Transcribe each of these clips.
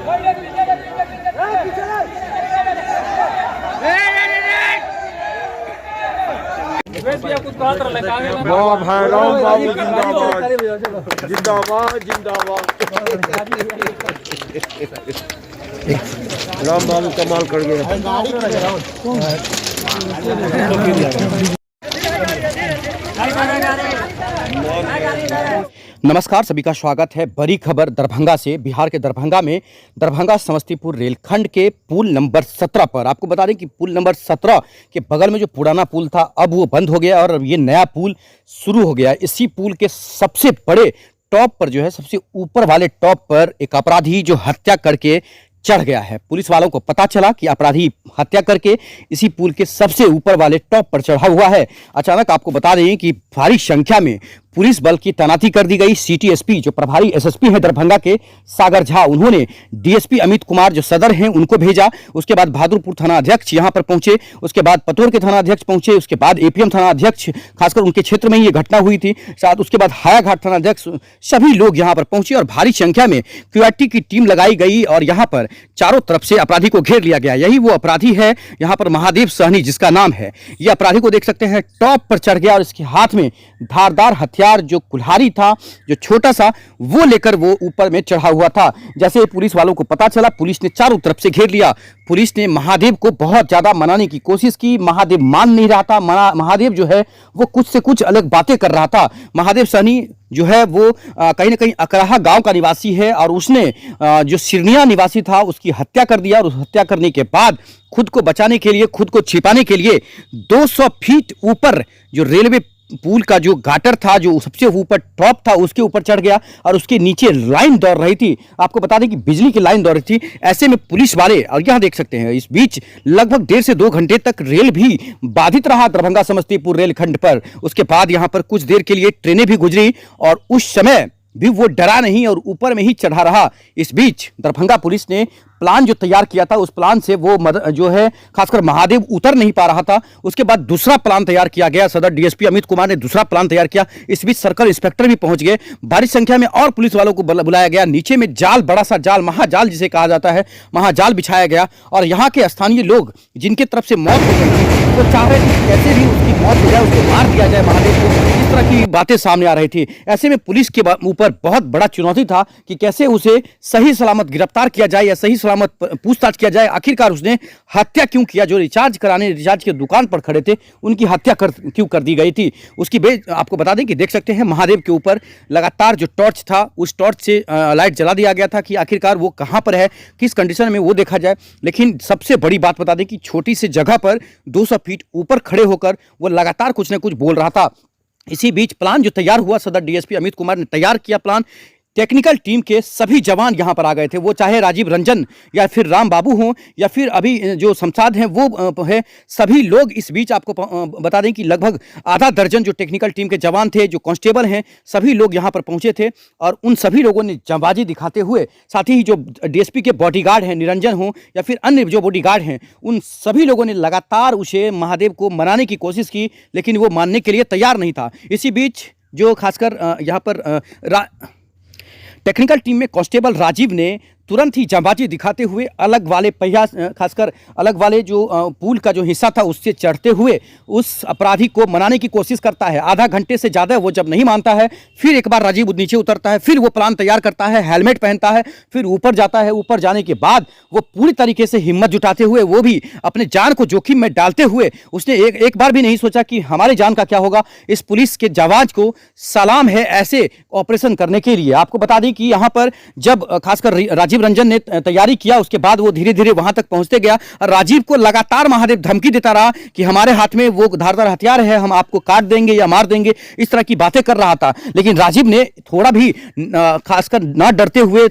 वाह भाई राम बाबू जिंदाबाद जिंदाबाद जिंदाबाद। राम बाबू कमाल कर गए। नमस्कार, सभी का स्वागत है। बड़ी खबर दरभंगा से। बिहार के दरभंगा में दरभंगा समस्तीपुर रेलखंड के पुल नंबर 17 पर, आपको बता दें कि पुल नंबर 17 के बगल में जो पुराना पुल था अब वो बंद हो गया और अब ये नया पुल शुरू हो गया। इसी पुल के सबसे बड़े टॉप पर जो है, सबसे ऊपर वाले टॉप पर एक अपराधी जो हत्या करके चढ़ गया है। पुलिस वालों को पता चला कि अपराधी हत्या करके इसी पुल के सबसे ऊपर वाले टॉप पर चढ़ा हुआ है। अचानक आपको बता दें कि भारी संख्या में पुलिस बल की तैनाती कर दी गई। सिटी एसपी जो प्रभारी एसएसपी हैं दरभंगा के सागर झा, उन्होंने डीएसपी अमित कुमार जो सदर हैं उनको भेजा। उसके बाद बहादुरपुर थाना अध्यक्ष यहां पर पहुंचे, उसके बाद पतोर के थाना अध्यक्ष पहुंचे, उसके बाद एपीएम थाना अध्यक्ष, खासकर उनके क्षेत्र में ये घटना हुई थी, साथ उसके बाद हायाघाट थाना अध्यक्ष, सभी लोग यहां पर पहुंचे और भारी संख्या में क्यूआरटी की टीम लगाई गई और यहां पर चारों तरफ से अपराधी को घेर लिया गया। यही वो अपराधी है यहां पर महादेव सहनी जिसका नाम है। ये अपराधी को देख सकते हैं टॉप पर चढ़ गया और इसके हाथ में धारदार हथियार जो कुल्हाड़ी था, जो छोटा सा, वो लेकर वो ऊपर में चढ़ा हुआ था। जैसे पुलिस वालों को पता चला, पुलिस ने चारों तरफ से घेर लिया। पुलिस ने महादेव को बहुत ज्यादा मनाने की कोशिश की। महादेव मान नहीं रहा था। महादेव जो है वो कुछ से कुछ अलग बातें कर रहा था। महादेव सहनी जो है वो कहीं ना कहीं अकराहा गांव का निवासी है और उसने जो सिरनिया निवासी था उसकी हत्या कर दिया और उस हत्या करने के बाद खुद को बचाने के लिए, खुद को छिपाने के लिए 200 फीट ऊपर जो रेलवे पुल का जो गाटर था, जो सबसे ऊपर टॉप था, उसके ऊपर चढ़ गया और उसके नीचे लाइन दौड़ रही थी। आपको बता दें कि बिजली की लाइन दौड़ रही थी। ऐसे में पुलिस वाले, और यहां देख सकते हैं, इस बीच लगभग 1.5 से 2 घंटे तक रेल भी बाधित रहा दरभंगा समस्तीपुर रेलखंड पर। उसके बाद यहां पर कुछ देर के लिए ट्रेनें भी गुजरी और उस समय भी वो डरा नहीं और ऊपर में ही चढ़ा रहा। इस बीच दरभंगा पुलिस ने प्लान जो तैयार किया था, उस प्लान से वो जो है खासकर महादेव उतर नहीं पा रहा था। उसके बाद दूसरा प्लान तैयार किया गया। सदर डीएसपी अमित कुमार ने दूसरा प्लान तैयार किया। इस बीच सर्कल इंस्पेक्टर भी पहुंच गए। भारी संख्या में और पुलिस वालों को बुलाया गया। नीचे में जाल, बड़ा सा जाल, महाजाल जिसे कहा जाता है, महाजाल बिछाया गया और यहाँ के स्थानीय लोग जिनके तरफ से मौत हो गई थी वो चाह रहे थे कि कैसे भी उसकी मौत हो जाए, उसको मार दिया जाए महादेव को। इस तरह की बातें सामने आ रही थी। ऐसे में पुलिस के ऊपर बहुत बड़ा चुनौती था कि कैसे उसे सही सलामत गिरफ्तार किया जाए या सही सलामत पूछताछ किया जाए। आखिरकार उसने हत्या क्यों किया? जो रिचार्ज की दुकान पर खड़े थे उनकी हत्या क्यों कर दी गई थी? उसकी आपको बता दें कि देख सकते हैं महादेव के ऊपर लगातार जो टॉर्च था, उस टॉर्च से लाइट जला दिया गया था कि आखिरकार वो कहां पर है, किस कंडीशन में, वो देखा जाए। लेकिन सबसे बड़ी बात बता दें कि छोटी सी जगह पर 200 फीट ऊपर खड़े होकर वो लगातार कुछ न कुछ बोल रहा था। इसी बीच प्लान जो तैयार हुआ, सदर डीएसपी अमित कुमार ने तैयार किया प्लान। टेक्निकल टीम के सभी जवान यहां पर आ गए थे। वो चाहे राजीव रंजन या फिर राम बाबू हों या फिर अभी जो शमशाद हैं वो है, सभी लोग। इस बीच आपको बता दें कि लगभग आधा दर्जन जो टेक्निकल टीम के जवान थे, जो कांस्टेबल हैं, सभी लोग यहां पर पहुंचे थे और उन सभी लोगों ने जांबाजी दिखाते हुए, साथ ही जो डीएसपी के बॉडीगार्ड हैं, निरंजन हों या फिर अन्य जो बॉडीगार्ड हैं, उन सभी लोगों ने लगातार उसे, महादेव को मनाने की कोशिश की, लेकिन वो मानने के लिए तैयार नहीं था। इसी बीच जो खासकर यहाँ पर टेक्निकल टीम में कांस्टेबल राजीव ने तुरंत ही जांबाजी दिखाते हुए अलग वाले पहिया, खासकर अलग वाले जो पुल का जो हिस्सा था उससे चढ़ते हुए उस अपराधी को मनाने की कोशिश करता है। आधा घंटे से ज़्यादा वो जब नहीं मानता है, फिर एक बार राजीव नीचे उतरता है, फिर वो प्लान तैयार करता है, हेलमेट पहनता है, फिर ऊपर जाता है। ऊपर जाने के बाद वो पूरी तरीके से हिम्मत जुटाते हुए, वो भी अपने जान को जोखिम में डालते हुए, उसने एक बार भी नहीं सोचा कि हमारे जान का क्या होगा। इस पुलिस के जवान को सलाम है ऐसे ऑपरेशन करने के लिए। आपको बता दें कि यहाँ पर जब खासकर राजीव रंजन ने तैयारी किया, उसके बाद वो धीरे धीरे वहां तक पहुंचते गया और राजीव को लगातार महादेव धमकी देता रहा कि हमारे हाथ में वो धारदार हथियार है, हम आपको काट देंगे या मार देंगे, इस तरह की बातें कर रहा था। लेकिन राजीव ने थोड़ा भी खासकर ना डरते हुए,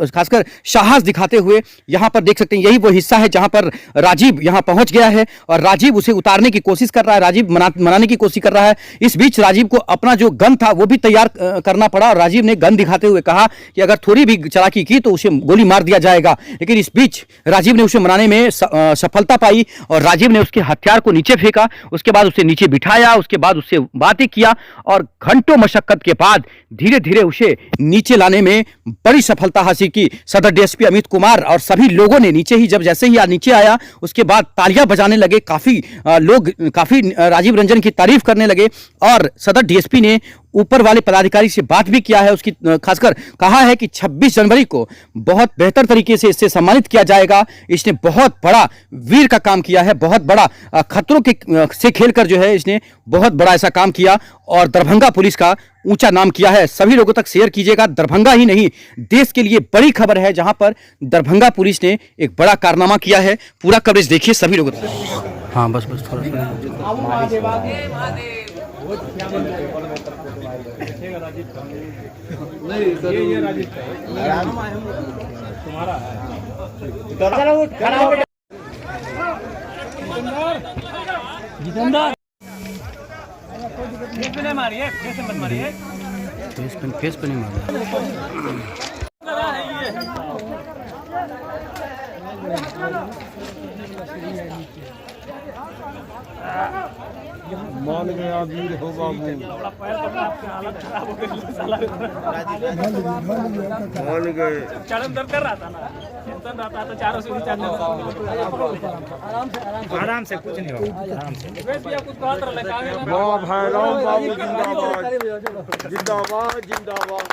खासकर साहस दिखाते हुए, यहां पर देख सकते हैं यही वो हिस्सा है जहां पर राजीव यहां पहुंच गया है और राजीव उसे उतारने की कोशिश कर रहा है, राजीव मनाने की कोशिश कर रहा है। इस बीच राजीव को अपना जो गन था वो भी तैयार करना पड़ा और राजीव ने गन दिखाते हुए कहा कि अगर थोड़ी भी चालाकी की तो गोली मार दिया जाएगा। लेकिन इस बीच राजीव ने उसे मनाने में सफलता पाई और राजीव ने उसके हथियार को नीचे फेंका, उसके बाद उसे नीचे बिठाया, उसके बाद उससे बातें किया और घंटों मशक्कत के बाद धीरे धीरे उसे नीचे लाने में बड़ी सफलता हासिल की। सदर डीएसपी अमित कुमार और सभी लोगों ने जैसे ही नीचे आया उसके बाद तालियां बजाने लगे, काफी लोग काफी राजीव रंजन की तारीफ करने लगे और सदर डीएसपी ने ऊपर वाले पदाधिकारी से बात भी किया है। उसकी खासकर कहा है कि 26 जनवरी को बहुत बेहतर तरीके से इससे सम्मानित किया जाएगा। इसने बहुत बड़ा वीर का काम किया है, बहुत बड़ा खतरों के से खेलकर जो है इसने बहुत बड़ा ऐसा काम किया और दरभंगा पुलिस का ऊंचा नाम किया है। सभी लोगों तक शेयर कीजिएगा। दरभंगा ही नहीं, देश के लिए बड़ी खबर है जहां पर दरभंगा पुलिस ने एक बड़ा कारनामा किया है। पूरा कवरेज देखिए सभी लोगों तक। हाँ बस थोड़ा फेस पे नहीं मारिए। मान गया वीर हो बाबू, मान गए। चढ़न दर्द कर रहा था ना, टेंशन रहता था, चारों से आराम से कुछ नहीं होगा, आराम से कुछ कहत रहे। वाह भैरव बाबू जिंदाबाद जिंदाबाद जिंदाबाद।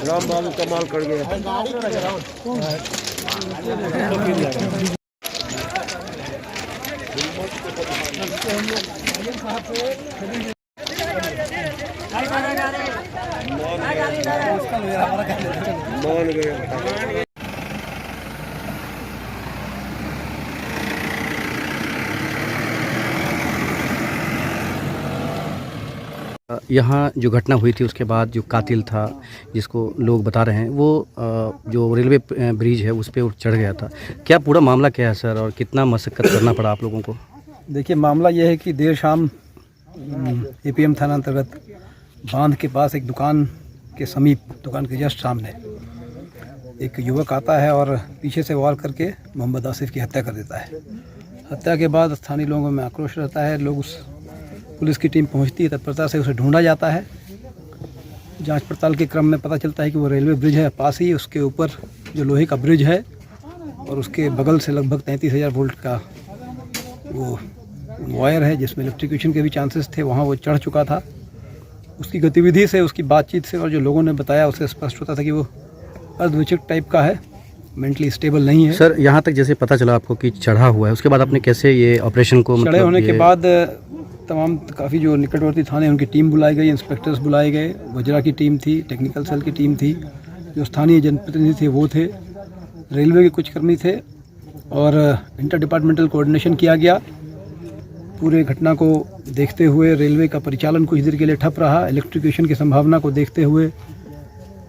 राम बाबू कमाल कर गए। मान गए। यहाँ जो घटना हुई थी उसके बाद जो कातिल था जिसको लोग बता रहे हैं वो जो रेलवे ब्रिज है उस पर चढ़ गया था। क्या पूरा मामला क्या है सर और कितना मशक्कत करना पड़ा आप लोगों को? देखिए मामला यह है कि देर शाम एपीएम थाना अंतर्गत बांध के पास एक दुकान के समीप, दुकान के जस्ट सामने एक युवक आता है और पीछे से वार करके मोहम्मद आसिफ की हत्या कर देता है। हत्या के बाद स्थानीय लोगों में आक्रोश रहता है, लोग उस पुलिस की टीम पहुंचती है, तत्परता से उसे ढूंढा जाता है। जांच पड़ताल के क्रम में पता चलता है कि वो रेलवे ब्रिज है पास ही, उसके ऊपर जो लोहे का ब्रिज है और उसके बगल से लगभग 33,000 वोल्ट का वो वायर है जिसमें इलेक्ट्रिक्यूशन के भी चांसेस थे, वहाँ वो चढ़ चुका था। उसकी गतिविधि से, उसकी बातचीत से और जो लोगों ने बताया उससे स्पष्ट होता था कि वो अर्धविचलित टाइप का है, मेंटली स्टेबल नहीं है। सर यहाँ तक जैसे पता चला आपको कि चढ़ा हुआ है, उसके बाद आपने कैसे ये ऑपरेशन को चढ़े होने के बाद तमाम काफ़ी जो निकटवर्ती थाने उनकी टीम बुलाई गई, इंस्पेक्टर्स बुलाए गए, वज्रा की टीम थी, टेक्निकल सेल की टीम थी, जो स्थानीय जनप्रतिनिधि थे वो थे, रेलवे के कुछ कर्मी थे और इंटर डिपार्टमेंटल कोऑर्डिनेशन किया गया। पूरे घटना को देखते हुए रेलवे का परिचालन कुछ देर के लिए ठप रहा। इलेक्ट्रिक्यूशन की संभावना को देखते हुए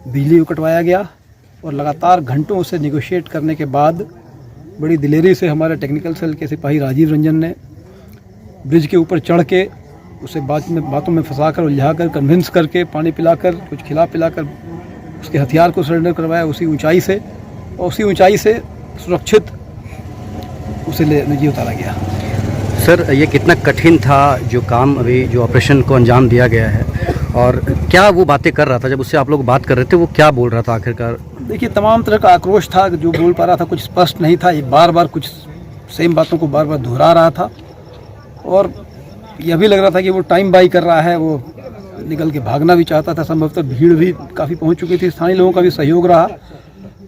बिजली को कटवाया गया और लगातार घंटों से निगोशिएट करने के बाद बड़ी दिलेरी से हमारे टेक्निकल सेल के सिपाही राजीव रंजन ने ब्रिज के ऊपर चढ़ के उसे बातों में फंसाकर, उलझाकर, कन्विंस करके, पानी पिलाकर, कुछ खिला पिलाकर उसके हथियार को सरेंडर करवाया उसी ऊंचाई से, और उसी ऊंचाई से सुरक्षित उसे नीचे उतारा गया। सर ये कितना कठिन था जो काम, अभी जो ऑपरेशन को अंजाम दिया गया है, और क्या वो बातें कर रहा था जब उससे आप लोग बात कर रहे थे, वो क्या बोल रहा था आखिरकार? देखिए तमाम तरह का आक्रोश था, जो बोल पा रहा था कुछ स्पष्ट नहीं था, ये बार बार कुछ सेम बातों को बार बार दोहरा रहा था और यह भी लग रहा था कि वो टाइम बाई कर रहा है, वो निकल के भागना भी चाहता था। संभवतः भीड़ भी काफ़ी पहुंच चुकी थी, स्थानीय लोगों का भी सहयोग रहा,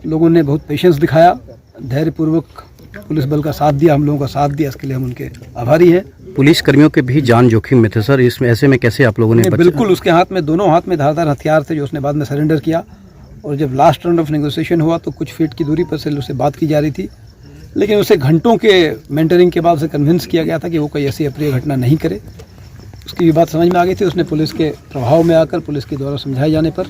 लोगों ने बहुत पेशेंस दिखाया, धैर्यपूर्वक पुलिस बल का साथ दिया, हम लोगों का साथ दिया, इसके लिए हम उनके आभारी हैं। पुलिस कर्मियों के भी जान जोखिम में थे सर, इसमें ऐसे में कैसे आप लोगों ने? बिल्कुल, उसके हाथ में, दोनों हाथ में धारदार हथियार थे जो उसने बाद में सरेंडर किया, और जब लास्ट राउंड ऑफ नेगोशिएशन हुआ तो कुछ फीट की दूरी पर से उससे बात की जा रही थी, लेकिन उसे घंटों के मेंटरिंग के बाद उसे कन्विंस किया गया था कि वो कोई ऐसी अप्रिय घटना नहीं करे। उसकी भी बात समझ में आ गई थी, उसने पुलिस के प्रभाव में आकर, पुलिस के द्वारा समझाए जाने पर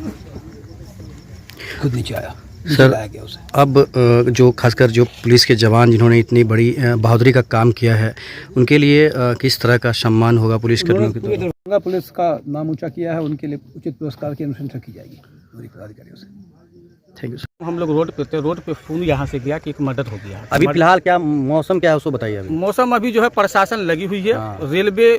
खुद नीचे आया। सर, लाया गया उसे। अब जो खासकर जो पुलिस के जवान जिन्होंने इतनी बड़ी बहादुरी का काम किया है, उनके लिए किस तरह का सम्मान होगा पुलिस कर्मियों की तरफ? दरभंगा पुलिस का नाम ऊंचा किया है, उनके लिए उचित पुरस्कार की अनुशंसा की जाएगी पूरी पदाधिकारियों से। Thank you sir. हम लोग रोड पे थे, रोड पे फोन यहाँ से गया कि एक मर्डर हो गया। अभी फिलहाल क्या मौसम क्या है उसको बताइए अभी। मौसम अभी जो है प्रशासन लगी हुई है, रेलवे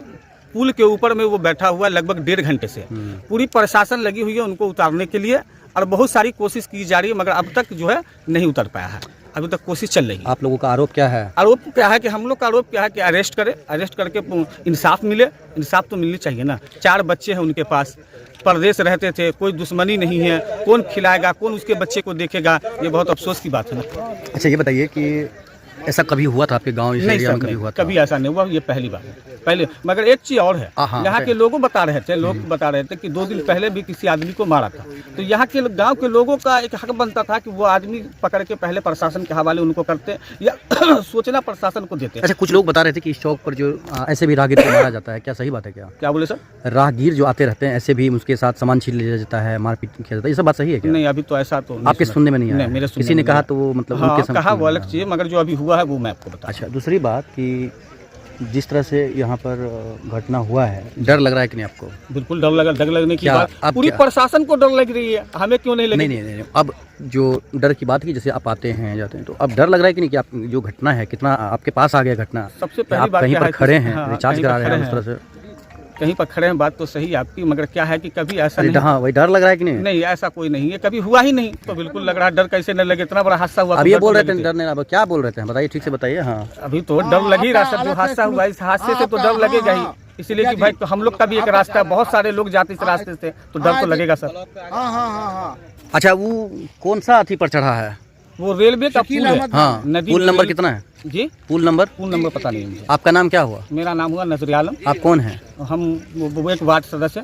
पुल के ऊपर में वो बैठा हुआ है लगभग 1.5 घंटे से। पूरी प्रशासन लगी हुई है उनको उतारने के लिए, और बहुत सारी कोशिश की जा रही है, मगर अब तक जो है नहीं उतर पाया है। अभी तक कोशिश चल रही है। आप लोगों का आरोप क्या है? आरोप क्या है कि हम लोग का आरोप क्या है कि अरेस्ट करे, अरेस्ट करके इंसाफ मिले। इंसाफ तो मिलनी चाहिए ना। 4 बच्चे हैं उनके पास, परदेश रहते थे, कोई दुश्मनी नहीं है, कौन खिलाएगा, कौन उसके बच्चे को देखेगा, ये बहुत अफसोस की बात है ना। अच्छा ये बताइए कि ऐसा कभी हुआ था आपके गांव इस नहीं एरिया में सर, कभी हुआ था? कभी ऐसा नहीं हुआ, ये पहली बार है। पहले मगर एक चीज़ और है, यहाँ के लोग बता रहे थे कि 2 दिन पहले भी किसी आदमी को मारा था। तो यहाँ के गांव के लोगों का एक हक बनता था कि वो आदमी पकड़ के पहले प्रशासन के हवाले उनको करते या सूचना प्रशासन को देते। अच्छा, कुछ लोग बता रहे थे कि इस चौक पर जो ऐसे भी राहगीर को मारा जाता है, क्या सही बात है? क्या बोले सर? राहगीर जो आते रहते हैं ऐसे भी उसके साथ सामान छीन लिया जाता है, मारपीट किया जाता है, ये सब बात सही है क्या? नहीं, अभी तो ऐसा तो आपके सुनने में नहीं आया? मेरे किसी ने कहा तो वो मतलब उनके कहा वो अलग चीज़, मगर जो अभी हुआ है वो मैं आपको बता। अच्छा, दूसरी बात कि जिस तरह से यहाँ पर घटना हुआ है, डर लग रहा है कि नहीं आपको? बिल्कुल डर लगने की बात अब पूरी प्रशासन को डर लग रही है, हमें क्यों नहीं लगी? नहीं, अब जो डर की बात की, जैसे आप आते हैं जाते हैं, तो अब डर लग रहा है कि नहीं कि आप जो घटना है कितना आपके पास आ गया घटना? सबसे पहली बात कहीं पर खड़े हैं, रिचार्ज करा रहे हैं उस तरह से, कहीं पर खड़े हैं, बात तो सही है आपकी, मगर क्या है कि कभी ऐसा नहीं। हाँ, वही डर लग रहा है कि नहीं? नहीं, ऐसा कोई नहीं है, कभी हुआ ही नहीं, तो बिल्कुल लग रहा है। डर कैसे न लगे, इतना बड़ा हादसा हुआ। अब ये बोल रहे थे डर नहीं, अब क्या बोल रहे थे बताइए, ठीक से बताइए। हाँ, अभी तो डर लग ही रहा है, जो हादसा हुआ इस हादसे से तो डर लगेगा ही, इसलिए कि भाई तो हम लोग का भी एक रास्ता है, बहुत सारे लोग जाते इस रास्ते से, तो डर तो लगेगा सर। अच्छा, वो कौन सा अथी पर चढ़ा है? वो रेलवे का पुल है। हाँ, पुल नंबर कितना है जी? पुल नंबर पता नहीं मुझे। आपका नाम क्या हुआ? मेरा नाम हुआ नजर आलम। आप कौन हैं? हम वो एक वार्ड सदस्य,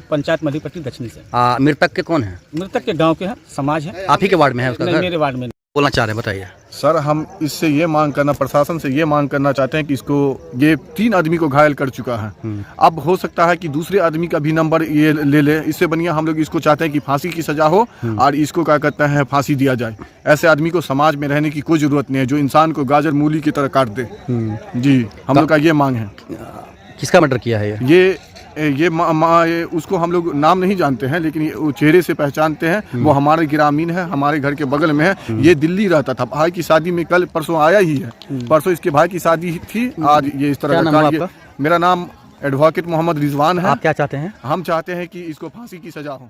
पंचायत मधुपट्टी दक्षिणी से। मृतक के कौन है? मृतक के गांव के हैं, समाज है। आप ही के वार्ड में है उसका घर? मेरे वार्ड में। बोलना चाह रहे हैं, बताइए सर। हम इससे ये मांग करना, प्रशासन से ये मांग करना चाहते हैं कि इसको, ये 3 आदमी को घायल कर चुका है। अब हो सकता है कि दूसरे आदमी का भी नंबर ये ले ले, इससे बढ़िया हम लोग इसको चाहते हैं कि फांसी की सजा हो और इसको क्या कहते हैं फांसी दिया जाए। ऐसे आदमी को समाज में रहने की कोई जरूरत नहीं है, जो इंसान को गाजर मूली की तरह काट दे। जी, हम लोग का ये मांग है। किसका मर्डर किया है ये उसको हम लोग नाम नहीं जानते हैं, लेकिन वो चेहरे से पहचानते हैं। वो हमारे ग्रामीण है, हमारे घर के बगल में है। ये दिल्ली रहता था, भाई की शादी में कल परसों आया ही है। परसों इसके भाई की शादी थी, आज ये इस तरह का कार्य। मेरा नाम एडवोकेट मोहम्मद रिजवान है। आप क्या चाहते हैं? हम चाहते हैं कि इसको फांसी की सजा हो।